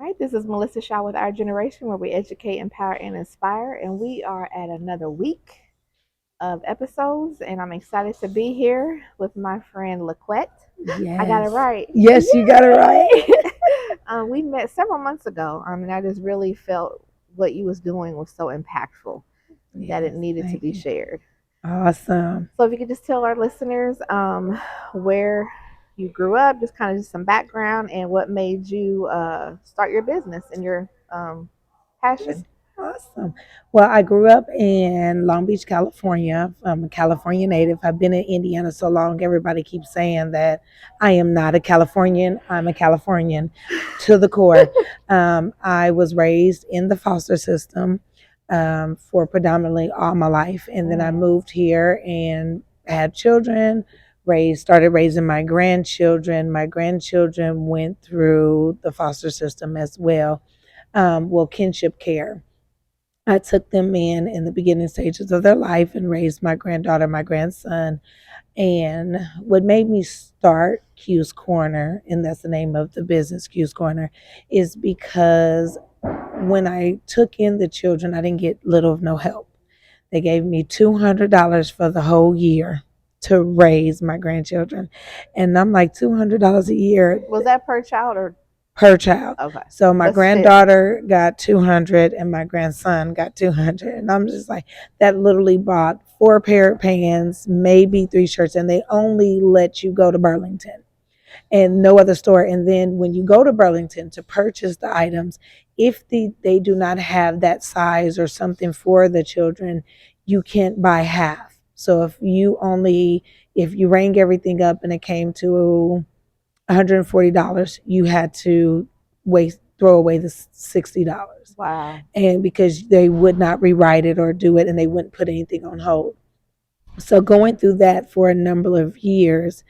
All right, this is Melissa Shaw with Our Generation, where we educate, empower, and inspire. And we are at another week of episodes, and I'm excited to be here with my friend Lacquette. Yes. I got it right. Yes, you got it right. We met several months ago, and I just really felt what you was doing was so impactful that it needed to be shared. Awesome. So if you could just tell our listeners where you grew up, just kind of just some background and what made you start your business and your passion. Awesome. Well, I grew up in Long Beach, California. I'm a California native. I've been in Indiana so long, everybody keeps saying that I am not a Californian. I'm a Californian to the core. I was raised in the foster system for predominantly all my life. And then I moved here and had children, started raising my grandchildren. My grandchildren went through the foster system as well. Kinship care. I took them in the beginning stages of their life and raised my granddaughter, my grandson. And what made me start Q's Korner, and that's the name of the business, Q's Korner, is because when I took in the children, I didn't get little of no help. They gave me $200 for the whole year to raise my grandchildren. And I'm like, $200 a year. Was that per child or per child? Okay. So my granddaughter got 200 and my grandson got 200. And I'm just like, that literally bought 4 pair of pants, maybe 3 shirts, and they only let you go to Burlington and no other store. And then when you go to Burlington to purchase the items, if they do not have that size or something for the children, you can't buy half. So if you rang everything up and it came to $140, you had to throw away the $60. Wow. And because they would not rewrite it or do it, and they wouldn't put anything on hold. So going through that for a number of years,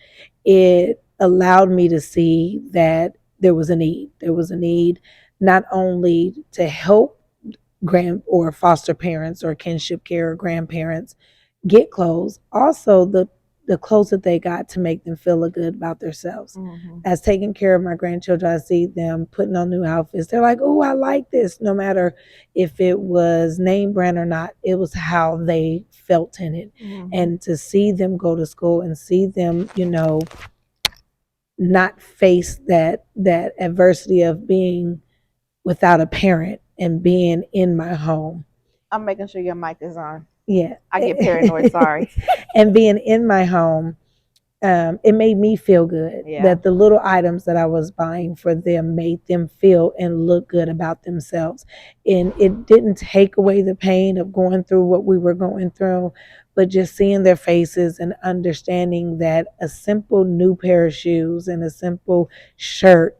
it allowed me to see that there was a need. There was a need not only to help grand or foster parents or kinship care or grandparents get clothes, also the clothes that they got to make them feel good about themselves. Mm-hmm. As taking care of my grandchildren, I see them putting on new outfits. They're like, oh, I like this. No matter if it was name brand or not, it was how they felt in it. Mm-hmm. And to see them go to school and see them, not face that adversity of being without a parent and being in my home. I'm making sure your mic is on. Yeah. I get paranoid, sorry. And being in my home, it made me feel good that the little items that I was buying for them made them feel and look good about themselves. And it didn't take away the pain of going through what we were going through, but just seeing their faces and understanding that a simple new pair of shoes and a simple shirt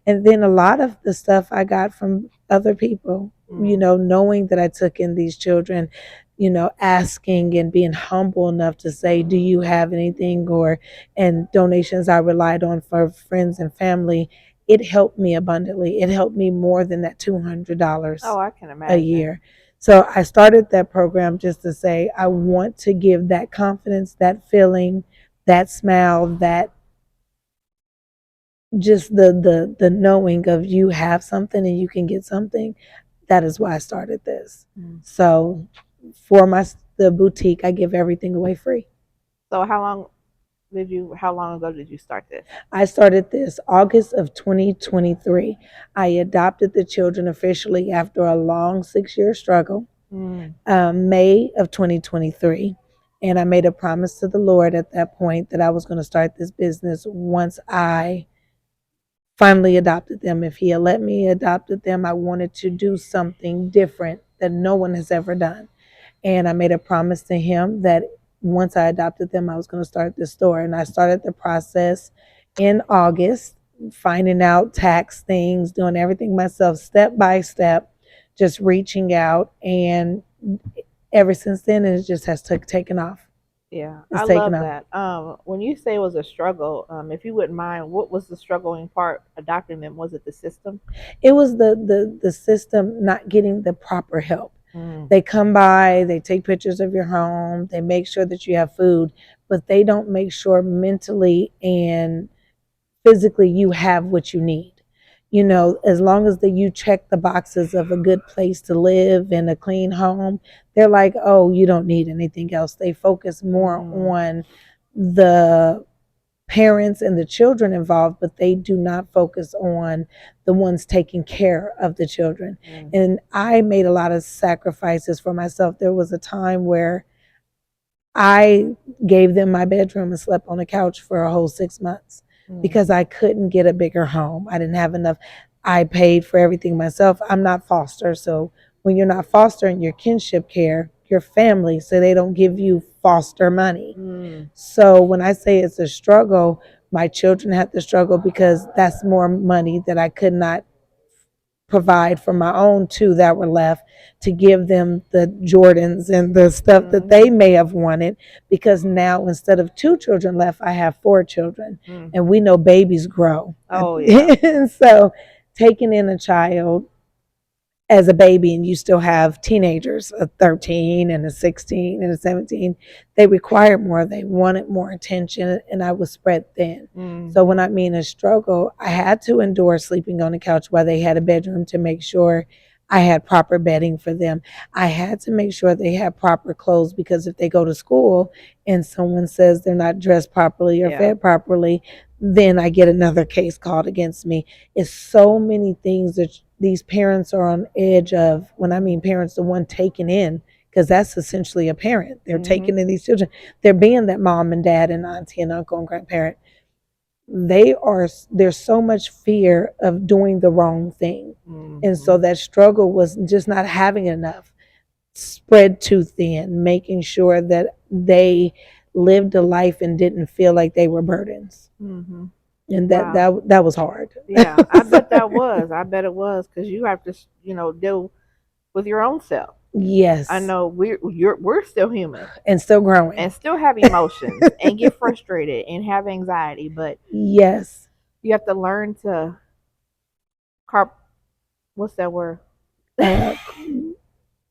and then a lot of the stuff I got from other people, knowing that I took in these children, asking and being humble enough to say, do you have anything, and donations I relied on for friends and family. It helped me abundantly. It helped me more than that $200 I can imagine. a year. So I started that program just to say, I want to give that confidence, that feeling, that smile, that just the knowing of you have something and you can get something. That is why I started this. So for the boutique, I give everything away free. So how long ago did you start this? I started this August of 2023. I adopted the children officially after a long 6-year struggle, May of 2023. And I made a promise to the Lord at that point that I was going to start this business once I finally adopted them. If he had let me adopted them, I wanted to do something different that no one has ever done. And I made a promise to him that once I adopted them, I was going to start this store. And I started the process in August, finding out tax things, doing everything myself, step by step, just reaching out. And ever since then, it just has taken off. Yeah, I love that. When you say it was a struggle, if you wouldn't mind, what was the struggling part adopting them? Was it the system? It was the system not getting the proper help. They come by, they take pictures of your home, they make sure that you have food, but they don't make sure mentally and physically you have what you need. You know, as long as that you check the boxes of a good place to live and a clean home, they're like, oh, you don't need anything else. They focus more on the parents and the children involved, but they do not focus on the ones taking care of the children. And I made a lot of sacrifices for myself. There was a time where I gave them my bedroom and slept on the couch for a whole 6 months because I couldn't get a bigger home. I didn't have enough. I paid for everything myself. I'm not foster. So when you're not fostering your kinship care, your family, so they don't give you foster money. So when I say it's a struggle, my children had to struggle because that's more money that I could not provide for my own two that were left to give them the Jordans and the stuff that they may have wanted, because now instead of two children left, I have four children, and we know babies grow. Oh, yeah. And so taking in a child as a baby and you still have teenagers, a 13 and a 16 and a 17, they required more. They wanted more attention, and I was spread thin. So when I mean a struggle, I had to endure sleeping on the couch while they had a bedroom to make sure I had proper bedding for them. I had to make sure they had proper clothes, because if they go to school and someone says they're not dressed properly or fed properly, then I get another case called against me. It's so many things that these parents are on edge of. When I mean parents, the one taking in, because that's essentially a parent. They're taking in these children. They're being that mom and dad and auntie and uncle and grandparent. There's so much fear of doing the wrong thing. And so that struggle was just not having enough, spread too thin, making sure that they lived a life and didn't feel like they were burdens. And that was hard. Yeah, I bet that was. I bet it was, because you have to, deal with your own self. Yes. I know we're still human and still growing and still have emotions and get frustrated and have anxiety, but yes, you have to learn to what's that word?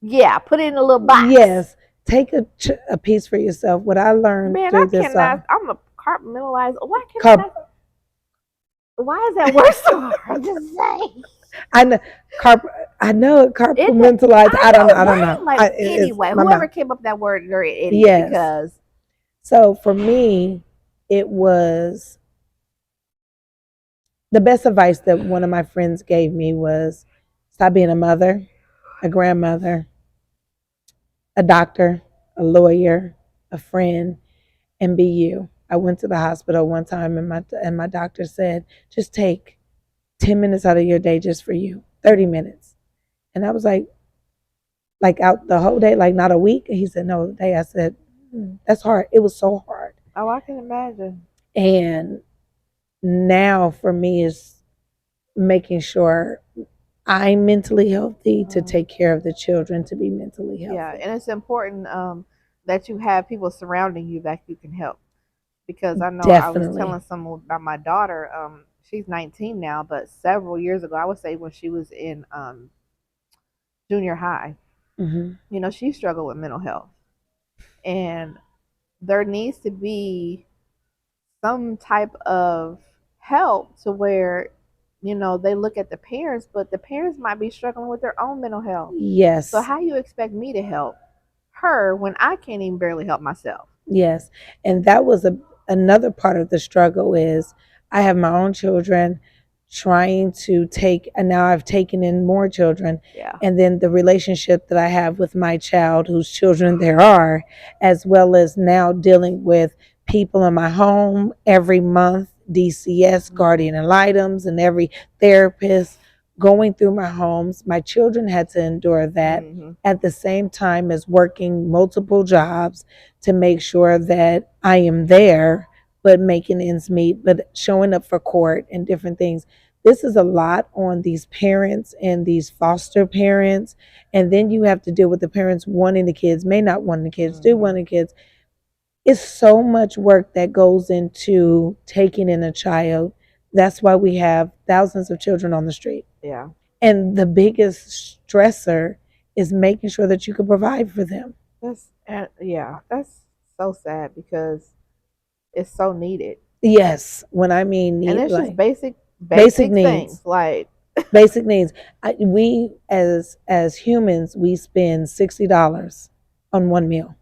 Yeah, put it in a little box. Yes, take a piece for yourself. What I learned through this, I'm a compartmentalize. Why is that word so hard to say? I know, compartmentalize. I don't know. Like, anyway, whoever came up with that word, they're an idiot. Yes. Because so for me, it was the best advice that one of my friends gave me was stop being a mother, a grandmother, a doctor, a lawyer, a friend, and be you. I went to the hospital one time, and my doctor said, just take 10 minutes out of your day just for you, 30 minutes. And I was like out the whole day, like not a week. And he said, no, the day. I said, that's hard. It was so hard. Oh, I can imagine. And now for me is making sure I'm mentally healthy to take care of the children, to be mentally healthy. Yeah, and it's important that you have people surrounding you that you can help. Because I know Definitely. I was telling someone about my daughter. She's 19 now, but several years ago, I would say when she was in junior high, she struggled with mental health. And there needs to be some type of help to where, they look at the parents, but the parents might be struggling with their own mental health. Yes. So how you expect me to help her when I can't even barely help myself? Yes. And that was another part of the struggle is I have my own children trying to take, and now I've taken in more children. Yeah. And then the relationship that I have with my child, whose children there are, as well as now dealing with people in my home every month, DCS, guardian ad litems, and every therapist going through my homes. My children had to endure that at the same time as working multiple jobs to make sure that I am there, but making ends meet, but showing up for court and different things. This is a lot on these parents and these foster parents. And then you have to deal with the parents wanting the kids, may not want the kids, do want the kids. It's so much work that goes into taking in a child. That's why we have thousands of children on the street. Yeah. And the biggest stressor is making sure that you can provide for them. That's so sad because it's so needed. Yes, when I mean need, and it's just basic basic things like basic needs. We as humans, we spend $60 on one meal.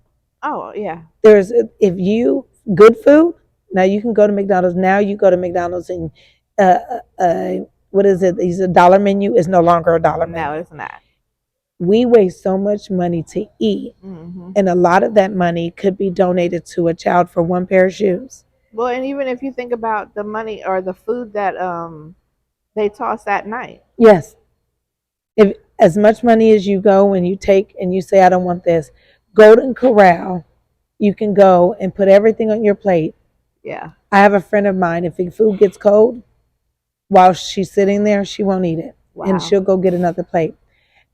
Oh yeah. There's if you good food. Now you can go to McDonald's. Now you go to McDonald's and what is it? These a dollar menu is no longer a dollar No, menu. it's not. We waste so much money to eat, and a lot of that money could be donated to a child for one pair of shoes. Well, and even if you think about the money or the food that they toss at night. Yes, if as much money as you go and you take and you say I don't want this, Golden Corral, you can go and put everything on your plate. Yeah. I have a friend of mine. If the food gets cold, while she's sitting there, she won't eat it, and she'll go get another plate.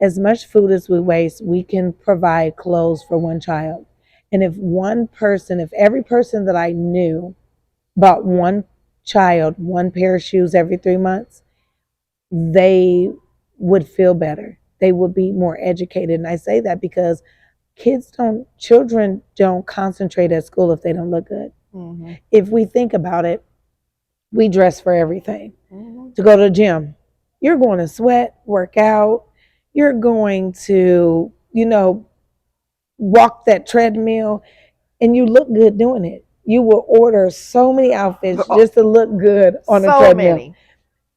As much food as we waste, we can provide clothes for one child. And if one person, if every person that I knew bought one child one pair of shoes every 3 months, they would feel better. They would be more educated. And I say that because children don't concentrate at school if they don't look good. Mm-hmm. If we think about it, we dress for everything. Mm-hmm. To go to the gym, you're going to sweat, work out, you're going to, walk that treadmill, and you look good doing it. You will order so many outfits just to look good on a treadmill. Many.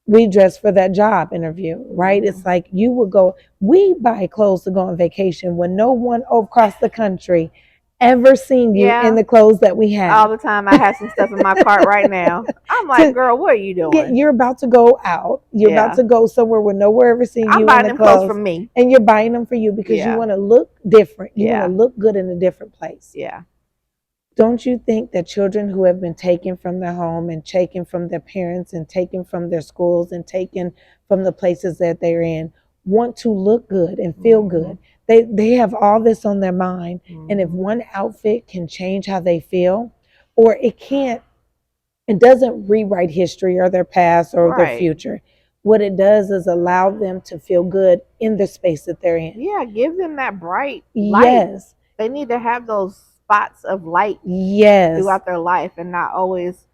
We dress for that job interview, right? Mm-hmm. It's like you will go, we buy clothes to go on vacation when no one across the country ever seen you in the clothes that we have. All the time. I have some stuff in my cart right now. I'm like, girl, what are you doing? You're about to go out. You're about to go somewhere where nowhere ever seen you in the clothes for me. And you're buying them for you because you want to look different. You want to look good in a different place. Yeah. Don't you think that children who have been taken from their home and taken from their parents and taken from their schools and taken from the places that they're in want to look good and feel good? They have all this on their mind. And if one outfit can change how they feel, or it doesn't rewrite history or their past or their future. What it does is allow them to feel good in the space that they're in. Yeah, give them that bright light. Yes. They need to have those spots of light throughout their life and not always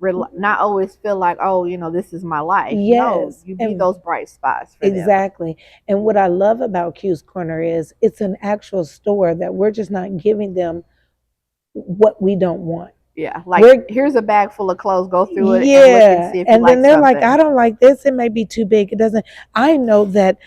feel like, oh, this is my life. Yes. No, you be those bright spots for exactly. Them. And what I love about Q's Korner is it's an actual store that we're just not giving them what we don't want. Yeah, like here's a bag full of clothes. Go through it and look and see if and you then they're something. Like, I don't like this. It may be too big. It doesn't. I know that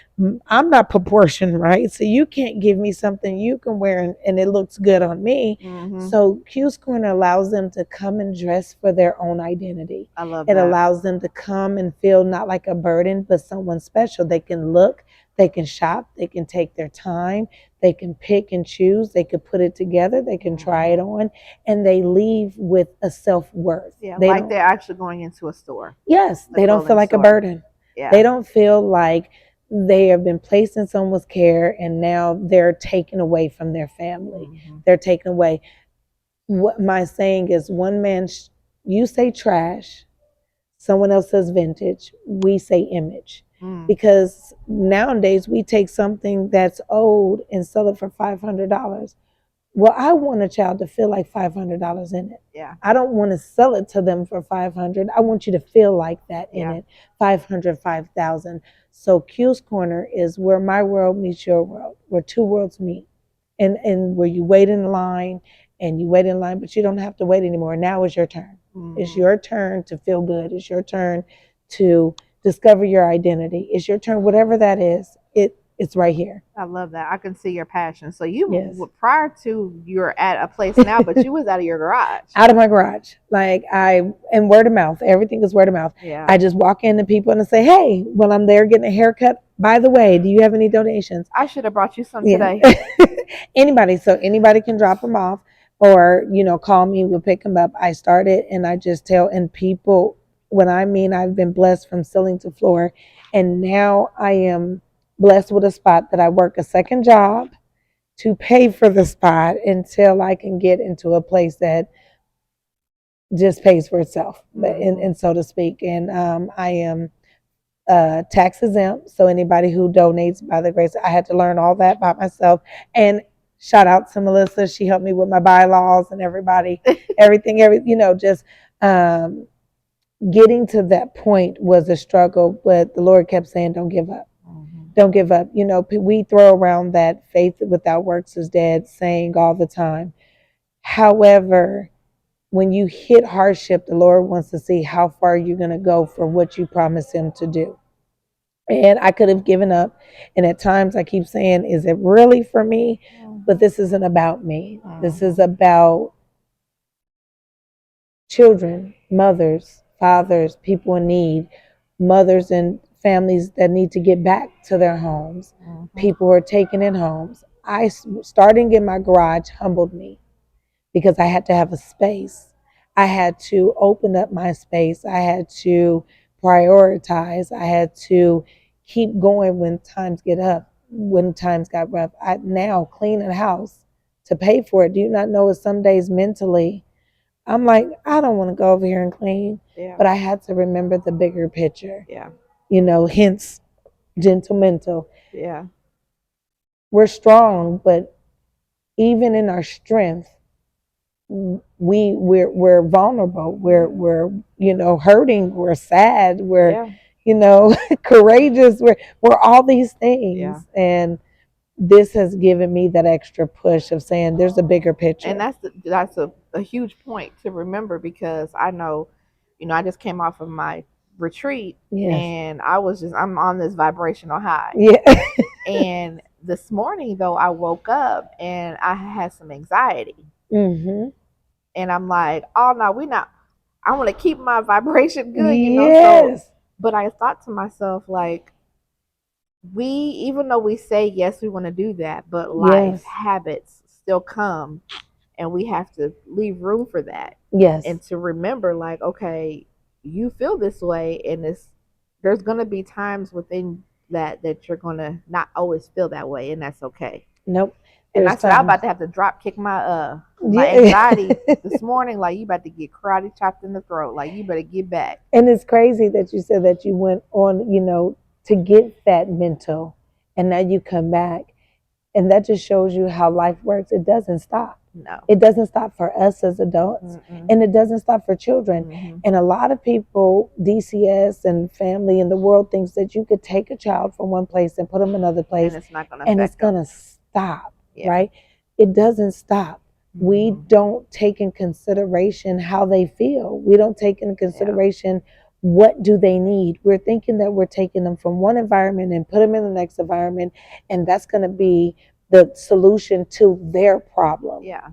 I'm not proportioned, right? So you can't give me something you can wear and it looks good on me. Mm-hmm. So Q's Korner allows them to come and dress for their own identity. I love that. It allows them to come and feel not like a burden, but someone special. They can look. They can shop. They can take their time. They can pick and choose. They could put it together. They can try it on, and they leave with a self-worth. Yeah, they're actually going into a store. Yes, they don't feel like a burden. Yeah. They don't feel like they have been placed in someone's care and now they're taken away from their family. Mm-hmm. They're taken away. What my saying is, one man, you say trash, someone else says vintage, we say image. Because nowadays we take something that's old and sell it for $500. Well, I want a child to feel like $500 in it. Yeah. I don't want to sell it to them for $500. I want you to feel like that in it. 500, 5,000. So Q's Korner is where my world meets your world, where two worlds meet, and where you wait in line, but you don't have to wait anymore. Now is your turn. It's your turn to feel good. It's your turn to discover your identity. It's your turn, whatever that is. It's right here. I love that. I can see your passion. So prior to you're at a place now, but you was out of your garage. Out of my garage. And word of mouth. Everything is word of mouth. Yeah. I just walk in to people and I say, hey, when I'm there getting a haircut, by the way, do you have any donations? I should have brought you some today. Anybody can drop them off or, call me, we'll pick them up. I started and I just tell, and people, when I've been blessed from ceiling to floor, and now I am blessed with a spot that I work a second job to pay for the spot until I can get into a place that just pays for itself, and so to speak. And I am tax exempt, so anybody who donates, by the grace, I had to learn all that by myself. And shout out to Melissa, she helped me with my bylaws and everybody, everything, just getting to that point was a struggle, but the Lord kept saying, don't give up. Don't give up. You know, we throw around that faith without works is dead saying all the time. However, when you hit hardship, the Lord wants to see how far you're going to go for what you promised him to do. And I could have given up. And at times I keep saying, is it really for me? But this isn't about me. This is about children, mothers, fathers, people in need, mothers and families that need to get back to their homes, people who are taken in homes. Starting in my garage humbled me because I had to have a space. I had to open up my space. I had to prioritize. I had to keep going when times get up, when times got rough. I now clean a house to pay for it. Do you not know some days mentally I'm like, I don't want to go over here and clean. Yeah. But I had to remember the bigger picture. Yeah. You know, hence gentle mental. Yeah. We're strong, but even in our strength, we're vulnerable. We're hurting. We're sad. We're courageous. We're all these things. Yeah. And this has given me that extra push of saying there's a bigger picture. And that's a huge point to remember, because I know, I just came off of my retreat. Yes. And I'm on this vibrational high. Yeah. And this morning though, I woke up and I had some anxiety. Mm-hmm. And I'm like, oh no, I want to keep my vibration good, Yes. So, but I thought to myself, like, even though we say yes, we want to do that, but life habits still come, and we have to leave room for that. Yes. And to remember, like, okay, you feel this way, and there's gonna be times within that you're gonna not always feel that way, and that's okay. Nope. And I said I'm about to have to drop kick my anxiety this morning. Like, you about to get karate chopped in the throat. Like, you better get back. And it's crazy that you said that you went on, to get that mental, and now you come back, and that just shows you how life works. It doesn't stop. No, it doesn't stop for us as adults. And it doesn't stop for children. And a lot of people, DCS and family in the world, thinks that you could take a child from one place and put them in another place, and it's not gonna and it's gonna stop. Right? It doesn't stop. We don't take in consideration how they feel. We don't take in consideration what do they need. We're thinking that we're taking them from one environment and put them in the next environment, and that's going to be the solution to their problem. Yeah.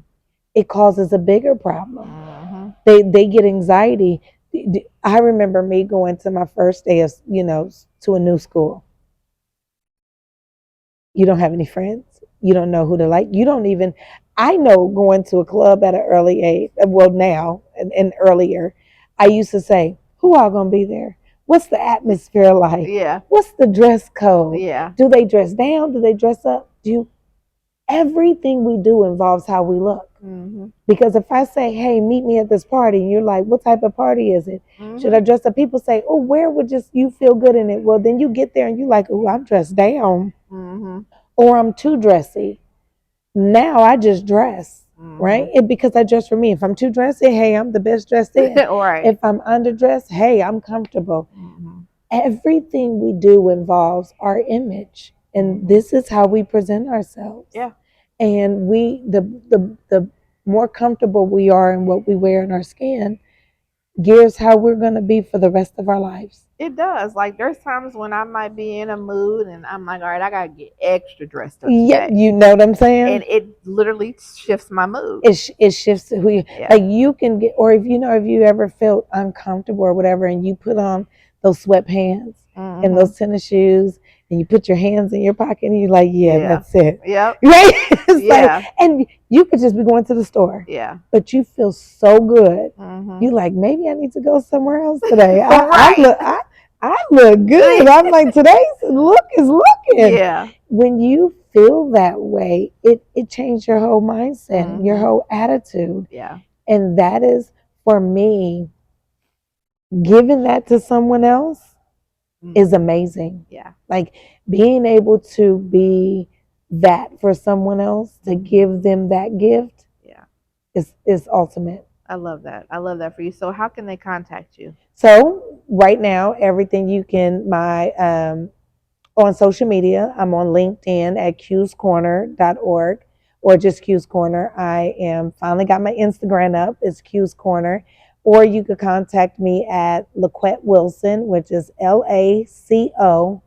It causes a bigger problem. They get anxiety. I remember me going to my first day of, to a new school. You don't have any friends. You don't know who to like. You don't even, I know going to a club at an early age, well now and earlier, I used to say, who all gonna be there? What's the atmosphere like? Yeah. What's the dress code? Yeah. Do they dress down? Do they dress up? Everything we do involves how we look. Because if I say, hey, meet me at this party, and you're like, what type of party is it? Should I dress up? People say, oh, where would you feel good in it? Well, then you get there and you're like, oh, I'm dressed down. Or I'm too dressy. Now I just dress, right? Because I dress for me. If I'm too dressy, hey, I'm the best dressed in. Right. If I'm underdressed, hey, I'm comfortable. Everything we do involves our image. And this is how we present ourselves. Yeah. And the more comfortable we are in what we wear in our skin gears how we're going to be for the rest of our lives. It does. Like, there's times when I might be in a mood and I'm like, all right, I got to get extra dressed up today. Yeah, you know what I'm saying? And it literally shifts my mood. It shifts who you, like you can get, or if you ever felt uncomfortable or whatever, and you put on those sweatpants and those tennis shoes, and you put your hands in your pocket and you're like, that's it. Yep. Right? Like, and you could just be going to the store. Yeah. But you feel so good. You like, maybe I need to go somewhere else today. I look good. I'm like, today's look is looking. Yeah. When you feel that way, it changed your whole mindset, your whole attitude. Yeah. And that is, for me, giving that to someone else is amazing. Yeah. Like, being able to be that for someone else, to give them that gift, is ultimate. I love that. I love that for you. So how can they contact you? So right now, everything you can on social media. I'm on LinkedIn at qscorner.org or just Q's Corner. I am finally got my Instagram up. It's Q's Corner. Or you could contact me at Lacquette Wilson, which is LACOQUETTE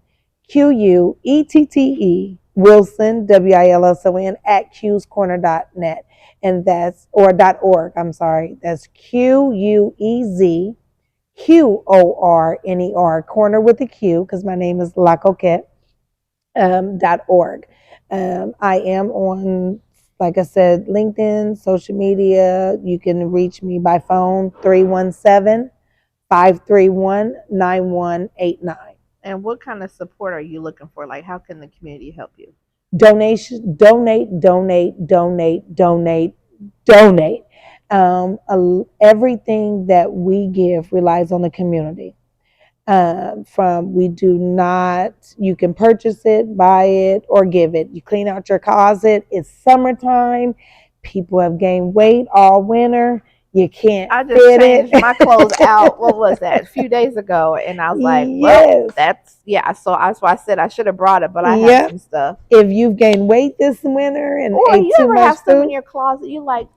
Wilson, WILSON at qscorner.net. And that's, or .org, I'm sorry. That's QUEZQORNER, corner with a Q, because my name is Lacquette, .org. I am on, like I said, LinkedIn, social media. You can reach me by phone, 317-531-9189. And what kind of support are you looking for? Like, how can the community help you? Donation, donate. Everything that we give relies on the community. From we do not, you can purchase it, buy it, or give it. You clean out your closet. It's summertime. People have gained weight all winter. You can't I just fit changed it. my clothes out. What was that? A few days ago, and I was like, "Well, Yes. that's yeah." So that's why I said I should have brought it, but I have Yep. some stuff. If you've gained weight this winter and Or ate you too ever much have stuff in food, your closet you like,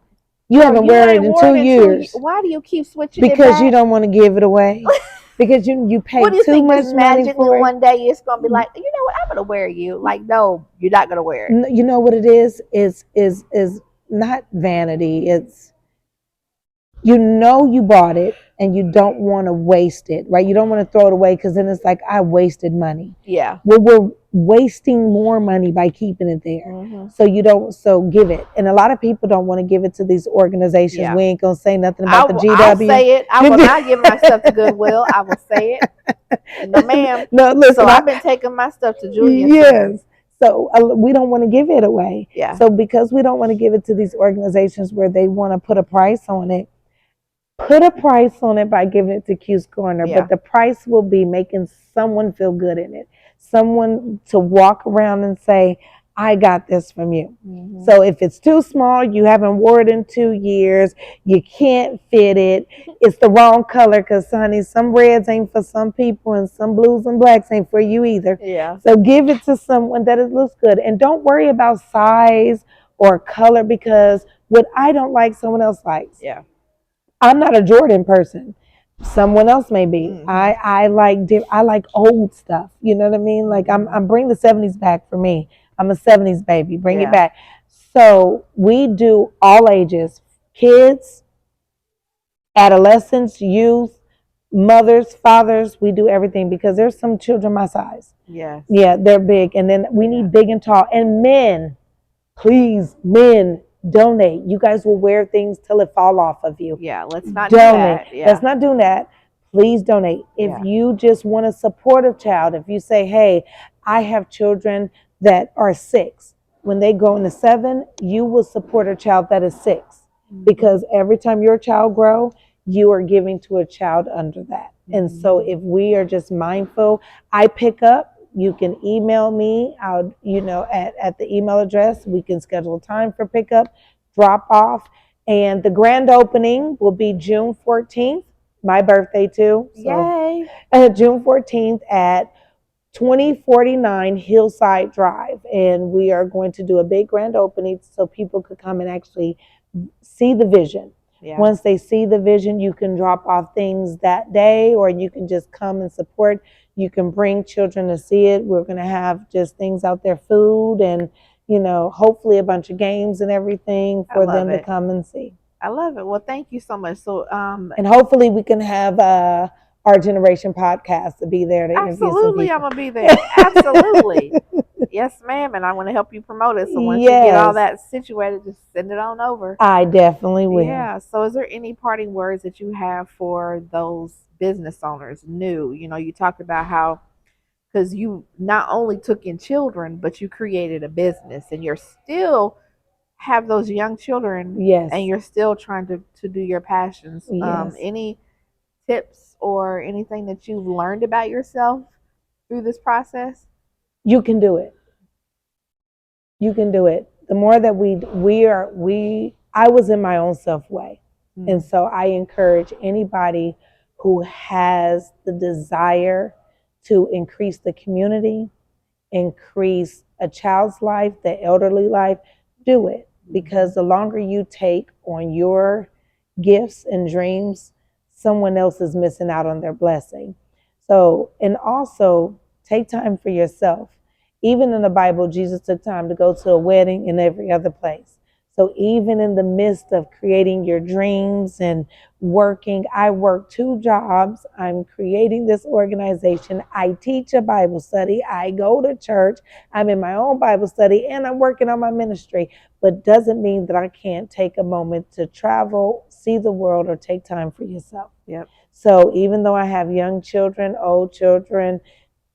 you girl, haven't you worn it ain't in worn two it in 2 years Why do you keep switching it because you back? don't want to give it away. Because you What paid do you too think? Just much money magically for it. one day it's gonna be like, you know what? I'm gonna wear you. Like, no, you're not gonna wear it. You know what it is not vanity. It's, you know, you bought it and you don't want to waste it, right? You don't want to throw it away because then it's like, I wasted money. Yeah. Well, we're wasting more money by keeping it there. Mm-hmm. So you don't, so give it. And a lot of people don't want to give it to these organizations. Yeah. We ain't gonna say nothing about the GW. I'll say it. I will not give my stuff to Goodwill. I will say it. No, ma'am. No, listen. So I've been taking my stuff to Julian Yes. Center. So we don't want to give it away. Yeah. So because we don't want to give it to these organizations where they want to put a price on it, put a price on it by giving it to Q's Corner. Yeah. But the price will be making someone feel good in it. Someone to walk around and say, I got this from you. Mm-hmm. So if it's too small, you haven't worn it in 2 years, you can't fit it, it's the wrong color, because honey, some reds ain't for some people and some blues and blacks ain't for you either. Yeah. So give it to someone that it looks good. And don't worry about size or color, because what I don't like, someone else likes. Yeah. I'm not a Jordan person. Someone else may be. Mm-hmm. I like old stuff. You know what I mean? Like I'm bringing the 70s back for me. I'm a 70s baby. Bring it back. So we do all ages, kids, adolescents, youth, mothers, fathers. We do everything because there's some children my size. Yes. Yeah, they're big, and then we need big and tall, and men. Please, men, donate. You guys will wear things till it fall off of you. Yeah, let's not donate. Do that. Let's not do that. Please donate. If you just want to support a child, if you say, hey, I have children that are 6. When they go into 7, you will support a child that is 6. Because every time your child grow, you are giving to a child under that. And so if we are just mindful, I pick up. You can email me out, at the email address. We can schedule time for pickup, drop off. And the grand opening will be June 14th, my birthday too. So, yay! June 14th at 2049 Hillside Drive. And we are going to do a big grand opening so people could come and actually see the vision. Yeah. Once they see the vision, you can drop off things that day, or you can just come and support. You can bring children to see it. We're going to have just things out there, food, and, hopefully a bunch of games and everything for them to come and see. I love it. Well, thank you so much. So, and hopefully we can have Our Generation podcast to be there to interview some people. Absolutely, I'm gonna be there. Absolutely. Yes, ma'am, and I want to help you promote it. So once you get all that situated, just send it on over. I definitely will. Yeah. So is there any parting words that you have for those business owners new? You talked about how, because you not only took in children, but you created a business, and you're still have those young children. Yes. And you're still trying to do your passions. Yes. Any tips or anything that you've learned about yourself through this process? You can do it. You can do it. The more that I was in my own self way. And so I encourage anybody who has the desire to increase the community, increase a child's life, the elderly life, do it. Because the longer you take on your gifts and dreams, someone else is missing out on their blessing. So, and also take time for yourself. Even in the Bible, Jesus took time to go to a wedding and every other place. So even in the midst of creating your dreams and working, I work 2 jobs. I'm creating this organization. I teach a Bible study. I go to church. I'm in my own Bible study and I'm working on my ministry. But doesn't mean that I can't take a moment to travel, see the world, or take time for yourself. Yep. So even though I have young children, old children,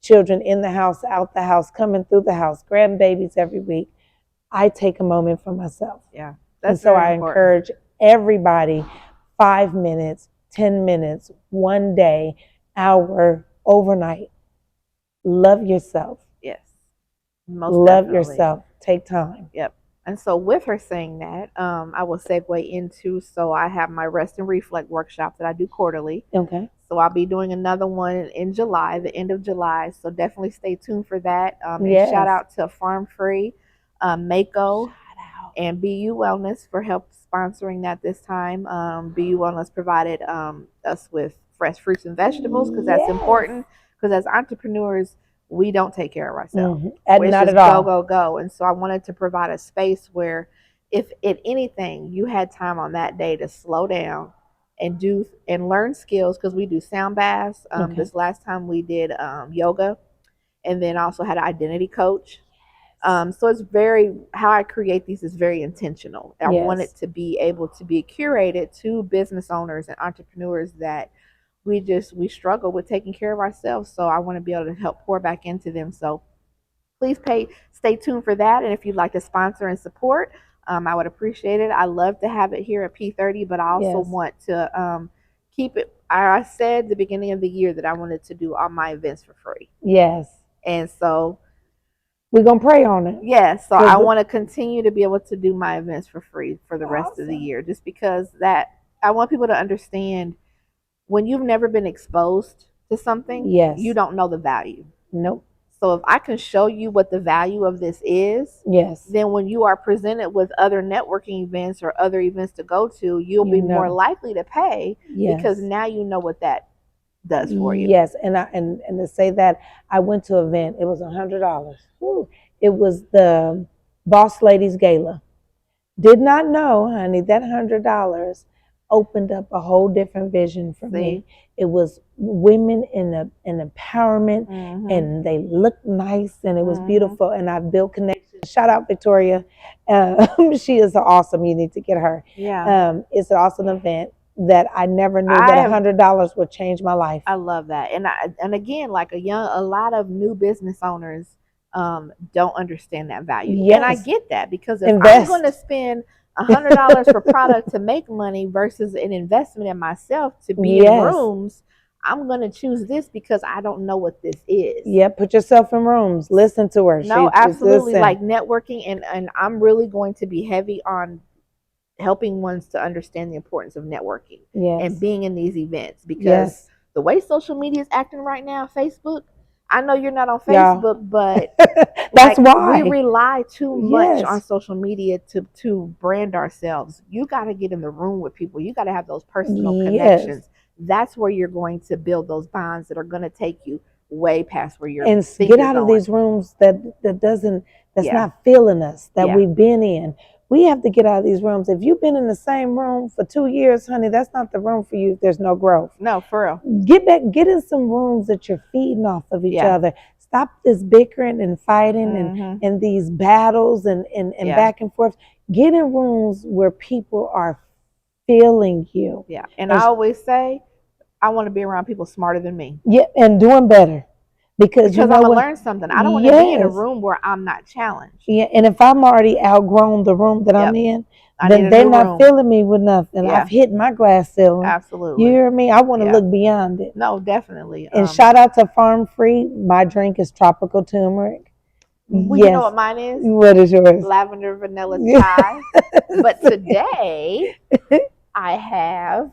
children in the house, out the house, coming through the house, grandbabies every week, I take a moment for myself. Yeah. And so I encourage everybody 5 minutes, 10 minutes, one day, hour, overnight. Love yourself. Yes. Love yourself. Take time. Yep. And so with her saying that, I will segue into, so I have my rest and reflect workshop that I do quarterly. Okay. So I'll be doing another one in July, the end of July. So definitely stay tuned for that. Yes. And shout out to Farm Free, Mako, and BU Wellness for help sponsoring that this time. BU Wellness provided us with fresh fruits and vegetables because that's important. Because as entrepreneurs, we don't take care of ourselves. It's not just at all. Go. And so I wanted to provide a space where if at anything you had time on that day to slow down and do and learn skills, because we do sound baths. This last time we did yoga, and then also had an identity coach. So it's very, how I create these is very intentional. I want it to be able to be curated to business owners and entrepreneurs that we struggle with taking care of ourselves. So I want to be able to help pour back into them. So please stay tuned for that. And if you'd like to sponsor and support, I would appreciate it. I love to have it here at P30, but I also want to keep it. I said at the beginning of the year that I wanted to do all my events for free. Yes. And so we're going to pray on it. Yes. So I want to continue to be able to do my events for free for the rest of the year, just because that I want people to understand when you've never been exposed to something, you don't know the value. Nope. So if I can show you what the value of this is, then when you are presented with other networking events or other events to go to, you'll be more likely to pay because now you know what that does for you. Yes, and to say that I went to an event, it was $100. It was the Boss Ladies Gala. Did not know, honey, that $100 opened up a whole different vision for me. It was women in empowerment, and they looked nice, and it was beautiful, and I built connections. Shout out Victoria. She is awesome. You need to get her. Yeah. It's an awesome event that I never knew that $100 would change my life. I love that. And again, like a lot of new business owners don't understand that value. Yes. And I get that, because if I'm going to spend $100 for product to make money versus an investment in myself to be in rooms, I'm going to choose this because I don't know what this is. Yeah, put yourself in rooms. Listen to her. No, absolutely. Like networking, and I'm really going to be heavy on helping ones to understand the importance of networking and being in these events, because the way social media is acting right now, Facebook, I know you're not on Facebook, but that's why we rely too much on social media to brand ourselves. You got to get in the room with people. You got to have those personal connections. That's where you're going to build those bonds that are going to take you way past where you're and get out of these rooms that's not feeling us, that we've been in. We have to get out of these rooms. If you've been in the same room for 2 years, honey, that's not the room for you if there's no growth. No, for real. Get in some rooms that you're feeding off of each other. Stop this bickering and fighting and these battles and back and forth. Get in rooms where people are feeling you. Yeah. And I always say, I want to be around people smarter than me. Yeah, and doing better. Because I'm going to learn something. I don't want to be in a room where I'm not challenged. Yeah, and if I'm already outgrown the room that I'm in, then they're not filling me with nothing. I've hit my glass ceiling. Absolutely. You hear me? I want to look beyond it. No, definitely. And shout out to Farm Free. My drink is tropical turmeric. Well, you know what mine is? What is yours? Lavender vanilla chai. But today, I have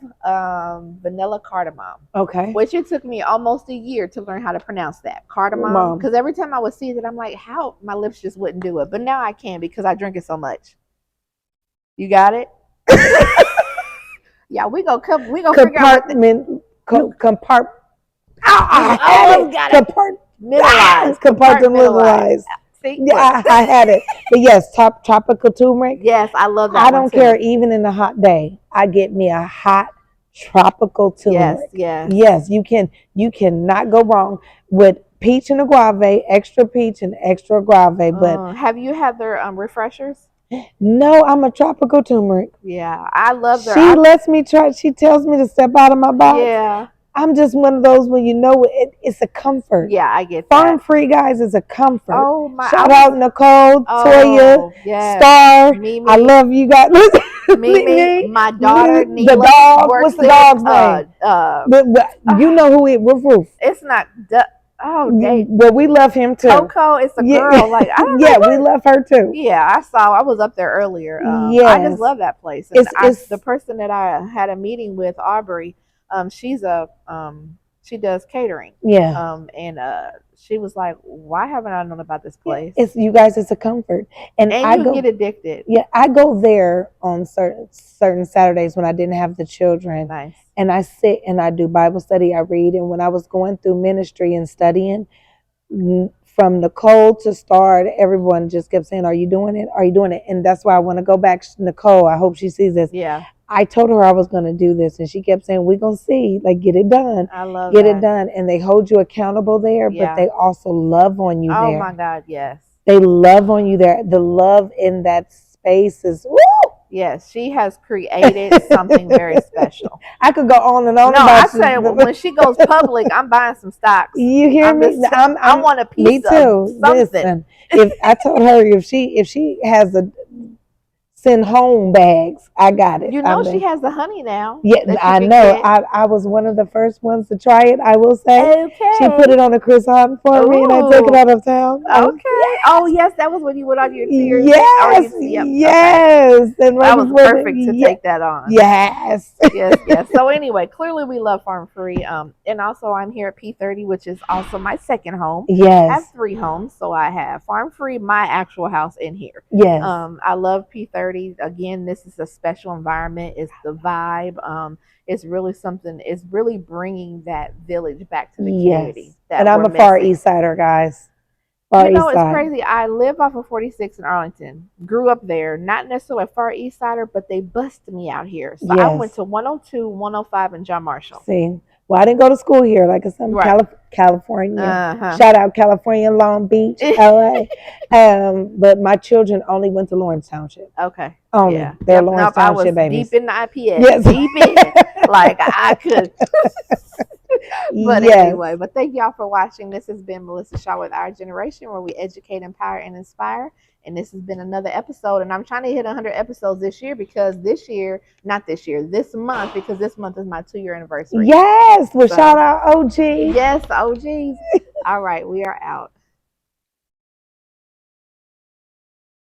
vanilla cardamom. Okay. Which it took me almost a year to learn how to pronounce that. Cardamom. Because every time I would see it, I'm like, how my lips just wouldn't do it. But now I can because I drink it so much. You got it? Yeah, we go figure out compart. I almost got it. Compartmentalized. Yeah, I had it. But yes, tropical turmeric. Yes, I love that. I don't care. Even in a hot day, I get me a hot tropical turmeric. Yes. You cannot go wrong with peach and agave, extra peach and extra agave. But have you had their refreshers? No, I'm a tropical turmeric. Yeah, I love their. She lets me try. She tells me to step out of my box. Yeah. I'm just one of those when you know it's a comfort. Yeah, I get that. Farm Free, guys, is a comfort. Oh my! Shout out Nicole, Toya, Star. Mimi. I love you guys. Mimi, my daughter, Neela, the dog. What's the dog's name? You know who it? Roof. It's not. Oh, dang. Well, we love him too. Coco is a girl. Like I don't know. Yeah, we love her too. Yeah, I was up there earlier. I just love that place. And the person that I had a meeting with, Aubrey, she's she does catering. Yeah. And she was like, "Why haven't I known about this place?" It's you guys. It's a comfort, and I get addicted. Yeah, I go there on certain Saturdays when I didn't have the children. Nice. And I sit and I do Bible study. I read, and when I was going through ministry and studying, from Nicole to Star, everyone just kept saying, "Are you doing it? Are you doing it?" And that's why I want to go back to Nicole. I hope she sees this. Yeah. I told her I was going to do this, and she kept saying, "We're going to see. Like, get it done. I love get it done." And they hold you accountable there, but they also love on you there. Oh my God, yes. They love on you there. The love in that space is woo! Yes, she has created something very special. I could go on and on. No, I say when she goes public, I'm buying some stocks. You hear me? I want a piece. Me too. Of something. Listen, if I told her if she has a send home bags, I got it. You know she has the honey now. Yeah, I know. I was one of the first ones to try it. I will say. Okay. She put it on a croissant for me, and I took it out of town. Okay. Oh yes, that was when you went on your tour. Yes. Yes. Okay. And that was perfect to take that on. Yes. Yes. So anyway, clearly we love Farm Free. And also I'm here at P30, which is also my second home. Yes. I have 3 homes, so I have Farm Free, my actual house in here. Yes. I love P30. Again, this is a special environment. It's the vibe. It's really something. It's really bringing that village back to the community. And I'm a Far East Sider, guys. It's crazy. I live off of 46 in Arlington. Grew up there. Not necessarily a Far East Sider, but they busted me out here. So I went to 102, 105, and John Marshall. See. Well, I didn't go to school here. Like I said, California. Shout out California, Long Beach, LA. But my children only went to Lawrence Township. Okay. Only. They're Lawrence Township babies. Deep in the IPS. Yes. Deep in. Like I could. But anyway, thank y'all for watching. This has been Melissa Shaw with Our Generation, where we educate, empower, and inspire. And this has been another episode. And I'm trying to hit 100 episodes this year because this month, because this month is my 2-year anniversary. Yes. Well, shout out OG. Yes, OGs. All right, we are out.